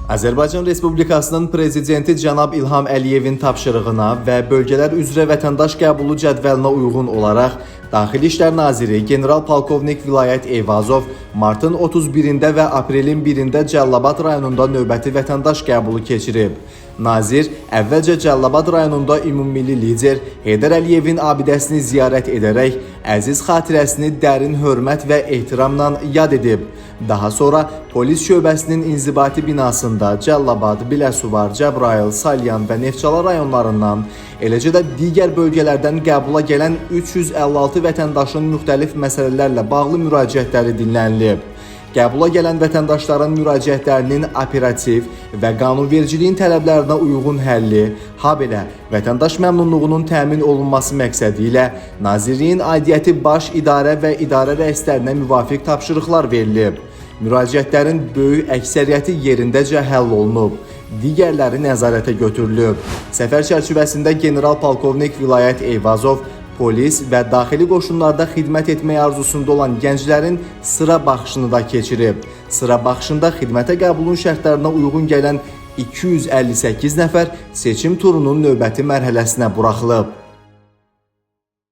Azərbaycan Respublikasının Prezidenti cənab İlham Əliyevin tapşırığına və bölgələr üzrə vətəndaş qəbulu cədvəlinə uyğun olaraq Daxili İşlər Naziri General-Polkovnik Vilayət Eyvazov martın 31-də və aprelin 1-də Cəlilabad rayonunda növbəti vətəndaş qəbulu keçirib. Nazir əvvəlcə Cəlilabad rayonunda ümummilli lider Heydər Əliyevin abidəsini ziyarət edərək əziz xatirəsini dərin hörmət və ehtiramla yad edib. Daha sonra polis şöbəsinin inzibati binasında Cəlilabad, Biləsuvar, Cəbrayıl, Salyan və Neftçala rayonlarından, eləcə də digər bölgələrdən qəbula gələn 356 vətəndaşın müxtəlif məsələlərlə bağlı müraciətləri dinlənilib. Qəbula gələn vətəndaşların müraciətlərinin operativ və qanunvericiliyin tələblərinə uyğun həlli, habelə vətəndaş məmnunluğunun təmin olunması məqsədi ilə Nazirliyin aidiyyəti baş idarə və idarə rəislərinə müvafiq tapşırıqlar verilib. Müraciətlərin böyük əksəriyyəti yerindəcə həll olunub, digərləri nəzarətə götürülüb. Səfər çərçivəsində General-Polkovnik Vilayət Eyvazov polis və daxili qoşunlarda xidmət etmək arzusunda olan gənclərin sıra baxışını da keçirib. Sıra baxışında xidmətə qəbulun şərtlərinə uyğun gələn 258 nəfər seçim turunun növbəti mərhələsinə buraxılıb.